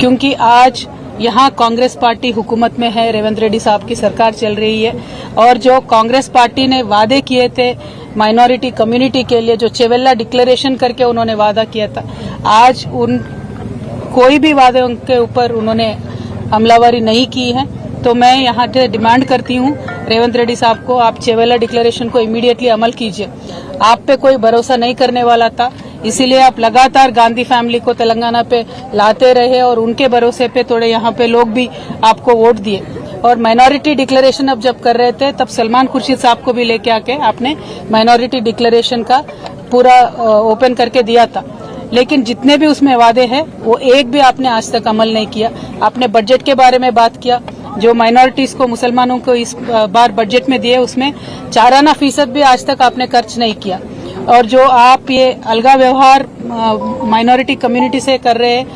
क्योंकि आज यहाँ कांग्रेस पार्टी हुकूमत में है, रेवंत रेड्डी साहब की सरकार चल रही है और जो कांग्रेस पार्टी ने वादे किए थे माइनॉरिटी कम्युनिटी के लिए, जो चेवेल्ला डिक्लेरेशन करके उन्होंने वादा किया था, आज उन कोई भी वादे उनके ऊपर उन्होंने अमलावरी नहीं की है। तो मैं यहाँ से डिमांड करती हूँ रेवंत रेड्डी साहब को, आप चेवेल्ला डिक्लेरेशन को इमीडिएटली अमल कीजिए। आप पे कोई भरोसा नहीं करने वाला था, इसीलिए आप लगातार गांधी फैमिली को तेलंगाना पे लाते रहे और उनके भरोसे पे थोड़े यहाँ पे लोग भी आपको वोट दिए। और माइनॉरिटी डिक्लेरेशन अब जब कर रहे थे तब सलमान खुर्शीद साहब को भी लेके आके आपने माइनॉरिटी डिक्लेरेशन का पूरा ओपन करके दिया था, लेकिन जितने भी उसमें वादे हैं वो एक भी आपने आज तक अमल नहीं किया। आपने बजट के बारे में बात किया, जो माइनॉरिटीज को, मुसलमानों को इस बार बजट में दिए उसमें 4% भी आज तक आपने खर्च नहीं किया। और जो आप ये अलगा व्यवहार माइनॉरिटी कम्युनिटी से कर रहे हैं,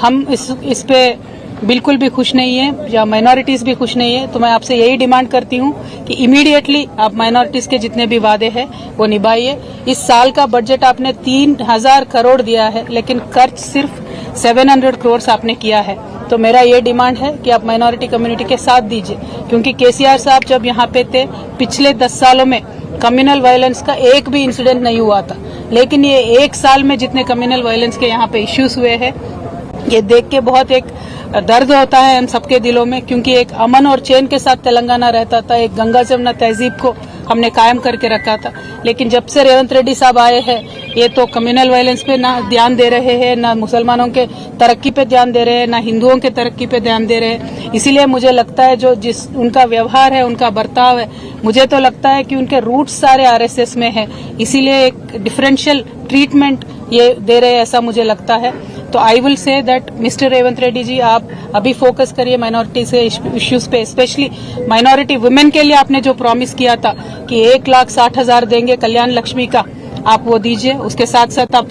हम इस पे बिल्कुल भी खुश नहीं है, या माइनॉरिटीज भी खुश नहीं है। तो मैं आपसे यही डिमांड करती हूँ कि इमीडिएटली आप माइनॉरिटीज के जितने भी वादे हैं वो निभाइए। इस साल का बजट आपने 3000 करोड़ दिया है, लेकिन खर्च सिर्फ 700 करोड़ आपने किया है। तो मेरा ये डिमांड है कि आप माइनॉरिटी कम्युनिटी के साथ दीजिए, क्योंकि केसीआर साहब जब यहाँ पे थे पिछले 10 सालों में कम्युनल वायलेंस का एक भी इंसिडेंट नहीं हुआ था, लेकिन ये एक साल में जितने कम्युनल वायलेंस के यहाँ पे इश्यूज हुए हैं, ये देख के बहुत एक दर्द होता है हम सबके दिलों में, क्योंकि एक अमन और चैन के साथ तेलंगाना रहता था, एक गंगा जमुना तहजीब को हमने कायम करके रखा था। लेकिन जब से रेवंत रेड्डी साहब आए हैं, ये तो कम्युनल वायलेंस पे ना ध्यान दे रहे हैं, ना मुसलमानों के तरक्की पे ध्यान दे रहे हैं, ना हिंदुओं के तरक्की पे ध्यान दे रहे हैं। इसीलिए मुझे लगता है जो जिस उनका व्यवहार है, उनका बर्ताव है, मुझे तो लगता है कि उनके रूट्स सारे आरएसएस में है, इसीलिए एक डिफरेंशियल ट्रीटमेंट ये दे रहे हैं, ऐसा मुझे लगता है। तो I will say that mister Revanth Reddy ji, आप अभी फोकस करिए माइनॉरिटी से इश्यूज पे, स्पेशली माइनॉरिटी वुमेन के लिए आपने जो प्रॉमिस किया था कि 1,60,000 देंगे कल्याण लक्ष्मी का, आप वो दीजिए। उसके साथ साथ आप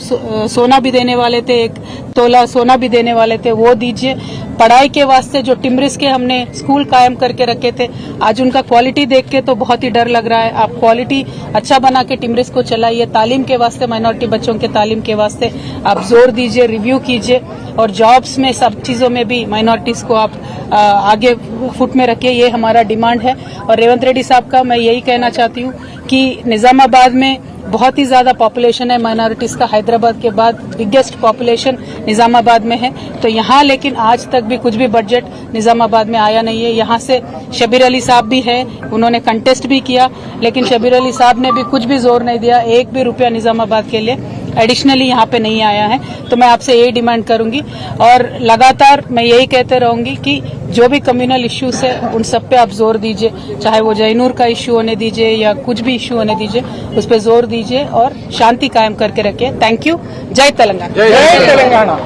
सोना भी देने वाले थे, 1 तोला सोना भी देने वाले थे, वो दीजिए। पढ़ाई के वास्ते जो टिम्रिस के हमने स्कूल कायम करके रखे थे, आज उनका क्वालिटी देख के तो बहुत ही डर लग रहा है। आप क्वालिटी अच्छा बना के टिम्रिस को चलाइए। तालीम के वास्ते, माइनॉरिटी बच्चों के तालीम के वास्ते आप जोर दीजिए, रिव्यू कीजिए, और जॉब्स में सब चीजों में भी माइनॉरिटीज को आप आगे फुट में रखिए। ये हमारा डिमांड है। और रेवंत रेड्डी साहब का मैं यही कहना चाहती हूँ कि निजामाबाद में बहुत ही ज्यादा पॉपुलेशन है माइनॉरिटीज का, हैदराबाद के बाद बिगेस्ट पॉपुलेशन निजामाबाद में है। तो यहाँ लेकिन आज तक भी कुछ भी बजट निजामाबाद में आया नहीं है। यहाँ से शबीर अली साहब भी है, उन्होंने कंटेस्ट भी किया, लेकिन शबीर अली साहब ने भी कुछ भी जोर नहीं दिया, 1 भी रुपया निजामाबाद के लिए एडिशनली यहाँ पे नहीं आया है। तो मैं आपसे यही डिमांड करूंगी और लगातार मैं यही कहते रहूंगी कि जो भी कम्युनल इश्यूज है उन सब पे आप जोर दीजिए, चाहे वो जयनूर का इश्यू होने दीजिए या कुछ भी इश्यू होने दीजिए, उस पर जोर दीजिए और शांति कायम करके रखिए। Thank you. जय तेलंगाना। जय तेलंगाना।